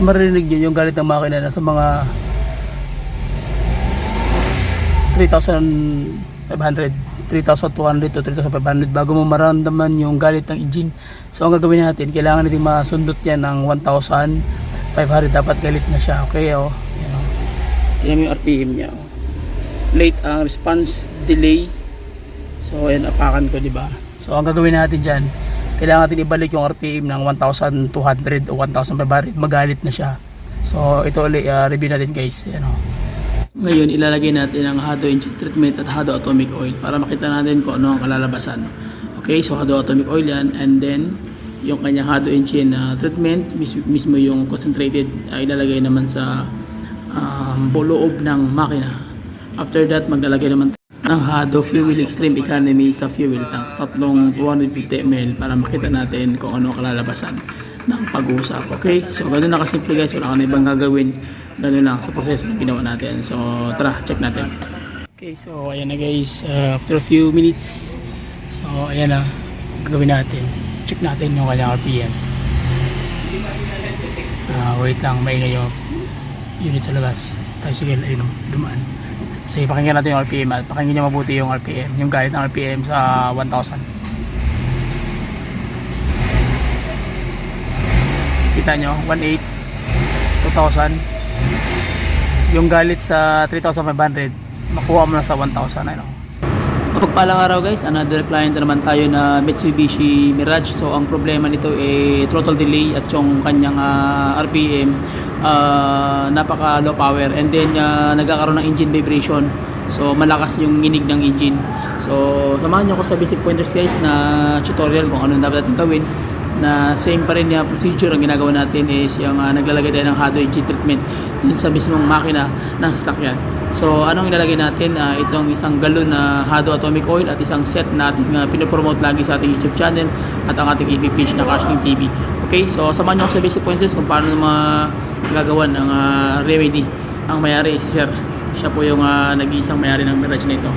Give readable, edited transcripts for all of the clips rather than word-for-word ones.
So maririnig nyo yung galit ng makina na sa mga 3,500, 3,200 to 3,500 bago mo maramdaman yung galit ng engine. So ang gagawin natin, kailangan natin masundot yan ng 1,500. Dapat galit na siya. Okay, oh. Yan, oh. Tingnan mo yung RPM nya, oh. Late ang response delay. So ayan, apakan ko, diba? So ang gagawin natin dyan, kailangan natin ibalik yung RPM ng 1,200 o 1,500. Magalit na siya. So ito ulit, review natin guys. Yan, oh. Ngayon ilalagay natin ang Hado engine treatment at Hado atomic oil para makita natin kung ano ang kalalabasan. Okay, so Hado atomic oil yan, and then yung kanyang Hado engine treatment mismo yung concentrated ilalagay naman sa loob ng makina. After that, maglalagay naman ng Hado Fuel Extreme Economy sa fuel tank, tatlong 250 ml para makita natin kung ano kalalabasan ng pag-uusap. Okay, so ganoon na kasimple guys, wala ka na ibang gagawin, ganoon lang sa proseso na ginawa natin. So tara, check natin. Okay, so ayan na guys, after a few minutes, so ayan na, gagawin natin, check natin yung kanyang RPM. Wait lang, maingay yung unit sa labas, tricycle, ayun, dumaan. Sige, pakinggan natin yung RPM at pakinggan nyo mabuti yung RPM, yung galit ng RPM sa 1,000. Kita nyo, 1,800, 2,000. Yung galit sa 3,500, makuha mo na sa 1,000. Ano? Kapagpalang araw guys, another client na naman tayo na Mitsubishi Mirage. So ang problema nito ay throttle delay at yung kanyang RPM napaka low power, and then nagkakaroon ng engine vibration. So malakas yung nginig ng engine. So samahan nyo ako sa basic pointers guys na tutorial kung ano dapat natin gawin, na same pa rin yung procedure. Ang ginagawa natin is yung naglalagay tayo ng Hado engine treatment dun sa mismong makina ng sasakyan. So anong ilalagay natin? Itong isang galon na Hado atomic oil at isang set na ating pinopromote lagi sa ating YouTube channel at ang ating FB page na Cashling TV. Okay, so samahan nyo ako sa basic pointers kung paano gagawan ng remedy. Ang mayari si Sir, siya po yung nag-iisang mayari ng Mirage na ito.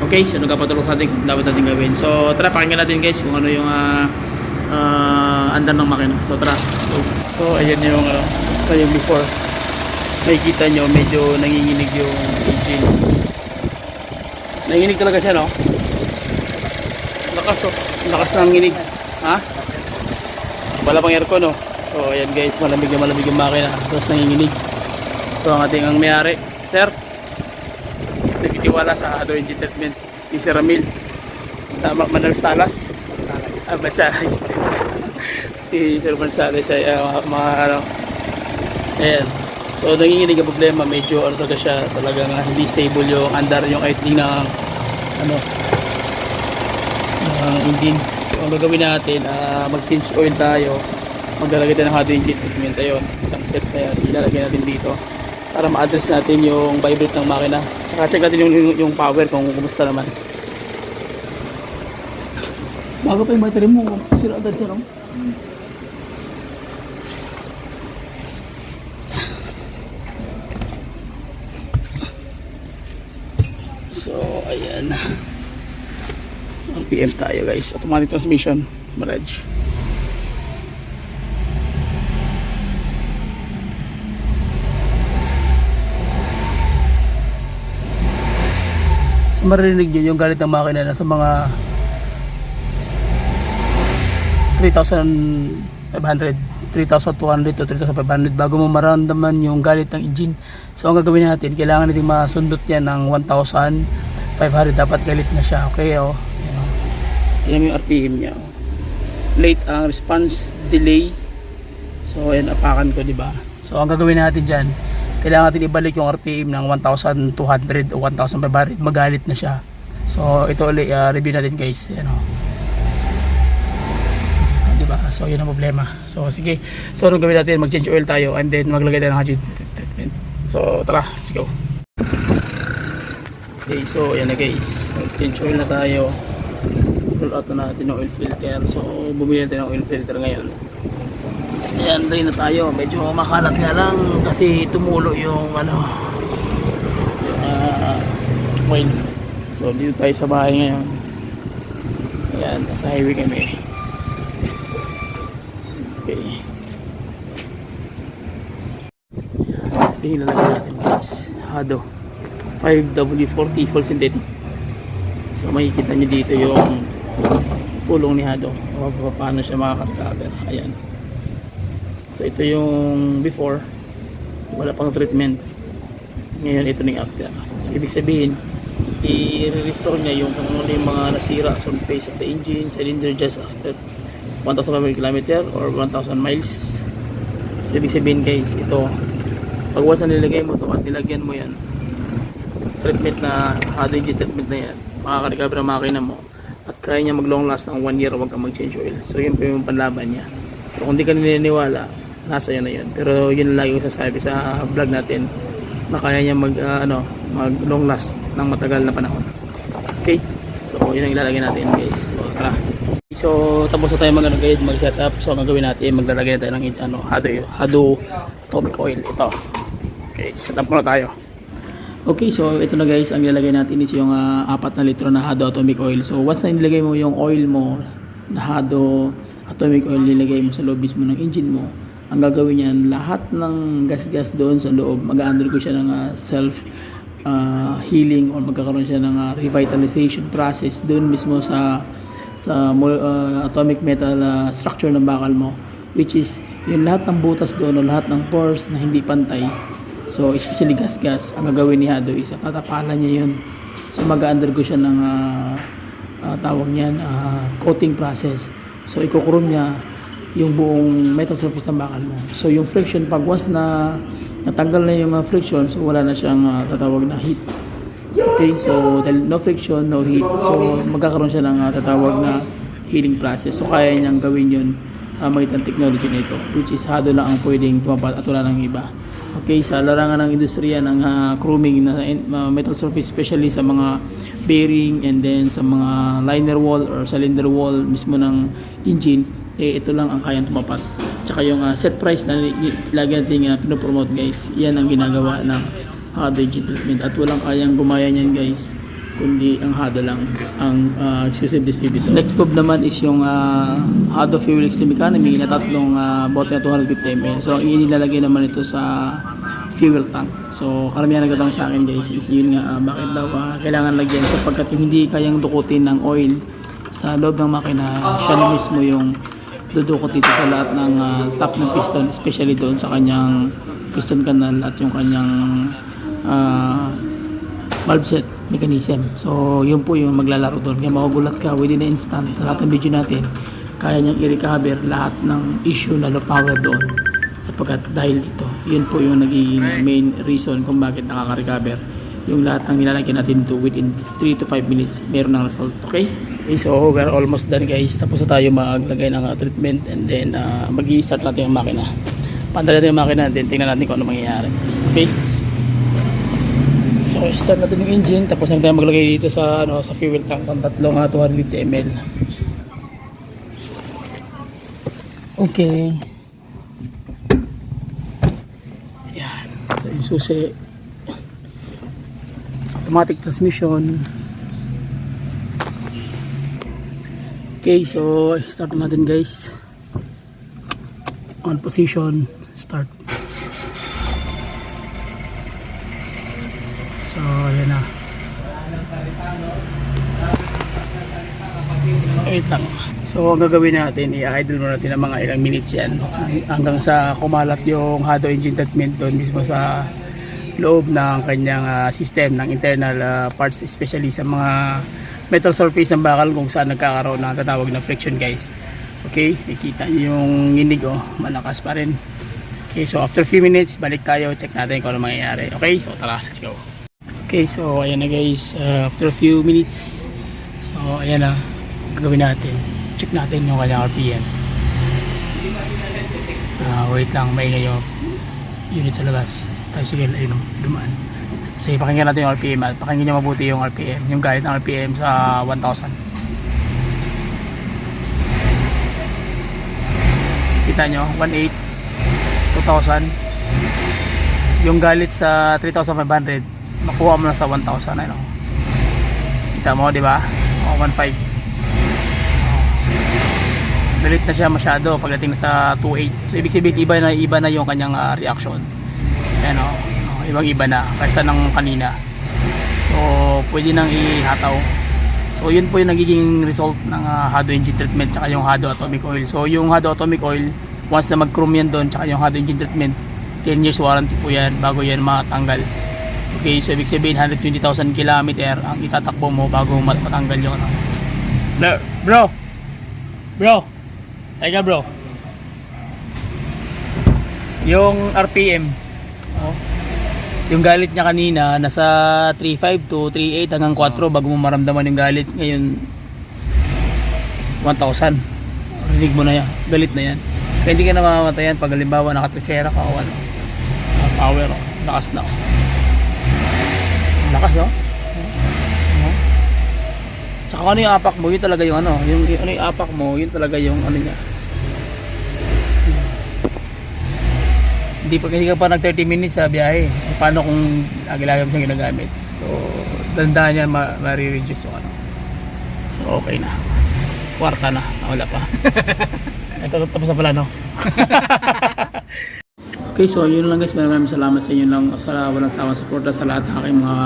Okay, so nagpapatulong sa atin kung dapat natin gawin. So tara, pakinggan natin guys kung ano yung andar ng makina. So tara, let's go. So ayan yung yung before, makikita nyo medyo nanginginig yung engine. Nanginginig talaga siya, no? Lakas, oh. Lakas ng nginig. Ha? Wala pang aircon, no? So ayan guys, malamig na malamig yung makina, tapos nanginginig. So ang ating may-ari, Sir, nagtitiwala sa Hado engine treatment ni Sir Ramil. Tama, Manalsalas. Mansalas. Si Sir Mansalas ay mga ano. Ayan. So nanginginig ang problema, medyo ano talaga siya, talagang hindi stable yung andar, yung idling ng engine. So ang gagawin natin, mag-change oil tayo, maglalagay tayo ng Hado engine treatment. Ayun, isang set na yan, ilalagay natin dito para ma-address natin yung vibrate ng makina. Tsaka check natin yung power kung kumusta naman. Bago pa yung battery mo, sira agad siya, no? So ayan, RPM tayo guys, automatic transmission Mirage. So maririnig nyo yung galit ng makina na sa mga 3,500, 3,200 to 3,500 bago mo maramdaman yung galit ng engine. So ang gagawin natin, kailangan natin masundot yan ng 1,500. Dapat galit na siya. Okay, oh. Yan, oh. Tingnan mo yung RPM nya, oh. Late ang response delay. So ayan, apakan ko, diba? So ang gagawin natin dyan, kailangan natin ibalik yung RPM ng 1,200 o 1,500. Magalit na siya. So ito ulit, review natin guys. Yan, oh. Diba? So yun ang problema. So sige, so anong gawin natin? Mag-change oil tayo and then maglagay tayo ng Hado treatment. So tara, let's go. Okay, so ayan na guys, mag-change oil na tayo. Roll out na natin ng oil filter. So bumili natin ng oil filter ngayon. Ayan, rin na tayo. Medyo makalat nga lang kasi tumulo yung yung oil. So dito tayo sa bahay ngayon. Ayan, nasa highway kami. Okay. ito yung ilalagay natin guys. Hado 5W40 full synthetic. So makikita nyo dito yung tulong ni Hado o paano siya makaka-recover. Ayan. So ito yung before, wala pang treatment. Ngayon ito na yung after. So ibig sabihin, i-restore niya yung kung ano yung mga nasira sa face of the engine, cylinder just after 1,500 km or 1,000 miles. So ibig sabihin guys, ito pag once na nilagay mo ito at nilagyan mo yan treatment na Hado engine treatment na yan, makaka-recover ang makina mo at kaya niya mag long last ng 1 year, huwag kang mag change oil. So yun po yung panlaban niya. So kung di ka naniniwala, nasa yan na yun. Pero yun lagi ko sasabi sa vlog natin na kaya niya mag long last ng matagal na panahon. Okay, so yun ang ilalagay natin guys. So tara, so tapos na tayo mag setup. So ang gagawin natin, maglalagay na tayo ng Hado atomic oil. Ito, okay, setup muna tayo. Okay, so ito na guys, ang ilalagay natin is yung 4 na litro na Hado atomic oil. So once na nilagay mo yung oil mo na Hado atomic oil, nilagay mo sa loob mismo ng engine mo, ang gagawin niyan, lahat ng gas-gas doon sa loob, mag-undergo siya ng self healing or magkakaroon siya ng revitalization process doon mismo sa atomic metal structure ng bakal mo, which is yung lahat ng butas doon o lahat ng pores na hindi pantay. So especially gas-gas, ang gagawin ni Hado is tatapalan niya yun. So mag-undergo siya ng tawag niyan, coating process. So ikukurom niya yung buong metal surface ng bakal mo. So yung friction, pag once na natanggal na yung friction, so wala na siyang tatawag na heat. Okay, so dahil no friction, no heat, so magkakaroon siya ng tatawag na healing process. So kaya niyang gawin yun sa magitan technology na ito, which is Hado lang ang pwedeng tumapat at wala ng iba. Okay, sa larangan ng industriya ng chroming na metal surface, especially sa mga bearing and then sa mga liner wall or cylinder wall mismo ng engine, ito lang ang kayang tumapat. Tsaka yung set price na lagi natin pinopromote guys, yan ang ginagawa ng Hado engine treatment at walang kayang gumaya niyan guys kundi ang Hado lang ang exclusive distributor. Next move naman is yung Hado Fuel Extreme Economy na tatlong bote na 250 ml. So ang inilalagay naman ito sa fuel tank. So karamihan nagtatanong sa akin guys is yun nga, bakit daw kailangan lagyan, sapagkat yung hindi kayang dukutin ng oil sa loob ng makina, siya na mismo yung dudukot dito sa lahat ng top ng piston, especially doon sa kanyang piston canal at yung kanyang valve set mechanism. So yun po yung maglalaro doon, kaya magugulat ka within an instant sa lahat ng video natin, kaya niyang i-recover lahat ng issue na low power doon, sapagkat dahil dito, yun po yung nagiging main reason kung bakit nakaka-recover yung lahat ng nilalagyan natin dito. Within 3 to 5 minutes meron ng result. Okay, so we're almost done guys. Tapos na tayo maglagay ng treatment and then mag-i-start natin yung makina. Pantay natin yung makina, then tingnan natin kung ano mangyayari. Okay, so start natin yung engine, tapos na tayo maglagay dito sa sa fuel tank ng tatlong 250 ml. Okay, yan. So yung susi, automatic transmission. Okay, so start natin guys. On position, start. So ayan na. Wait lang. So ang gagawin natin, i-idle muna natin ng mga ilang minutes yan hanggang sa kumalat yung Hado engine treatment doon mismo sa loob ng kanyang system ng internal parts, especially sa mga metal surface ng bakal kung saan nagkakaroon ng tatawag na friction guys. Okay, nakikita nyo yung nginig, malakas pa rin. Okay, so after few minutes balik tayo, check natin kung ano mangyayari. Okay, so tara, let's go. Okay, so ayan na guys, after a few minutes, so ayan na, gagawin natin, check natin yung kanyang RPM. Wait lang, maingay yung unit sa labas. Tayo sige, ayun, dumaan. Sige, pakinggan natin yung RPM at pakinggan nyo mabuti yung RPM, yung galit ng RPM sa 1,000. Kita nyo, 1,800, 2,000. Yung galit sa 3,500, makuha mo na sa 1,000. Ano? Kita mo, di ba? 1,500. Galit na siya masyado pagdating sa 2,800. So ibig sabihin iba na yung kanyang reaction. Ayan o. ibang iba na kaysa ng kanina. So pwede nang ihataw. So yun po yung nagiging result ng Hado engine treatment tsaka yung Hado atomic oil. So yung Hado atomic oil, once na mag-chrome yan doon tsaka yung Hado engine treatment, 10 years warranty po yan bago yan matanggal. Okay, so ibig sabihin 120,000 kilometer ang itatakbo mo bago matanggal yung ano. Bro, teka bro, yung RPM, oh, yung galit niya kanina nasa 3.5 to 3.8 hanggang 4 bago mo maramdaman yung galit. Ngayon 1,000, rinig mo na yan, galit na yan. Kaya hindi ka na mamamatayan pag halimbawa nakatrisera ka o ano. Power, oh, lakas na, oh. Lakas, oh. Tsaka ano yung apak mo, yun talaga yung ano, yung ano yung apak mo, yun talaga yung ano niya. Hindi ka pa nag 30 minutes sa biyahe. Paano kung lagi-lagi mo siyang ginagamit? So, dandaan niya ma-reduce yung ano. So, okay na. Kwarta na. Wala pa. Ito, tapos na pala, no? Okay, so yun lang guys. Maraming salamat sa inyo lang sa walang sawang suporta sa lahat ng aking mga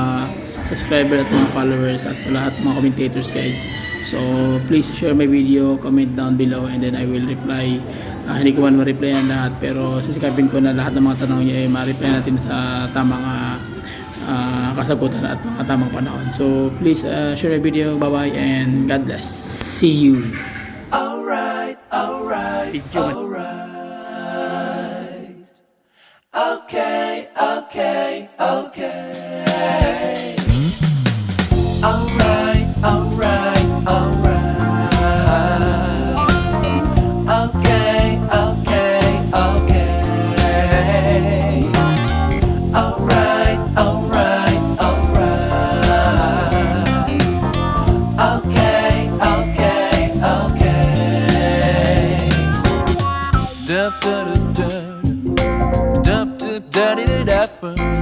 subscriber at mga followers at sa lahat ng mga commentators guys. So please share my video, comment down below, and then I will reply. Hindi ko man ma-replyan lahat, pero sisikapin ko na lahat ng mga tanong niyo ay ma-reply natin sa tamang kasagutan at mga tamang panahon. So please share my video. Bye bye and God bless. See you. Alright. Okay. Alright. Dup, da, da, da, dup, dup, da, da, da, da.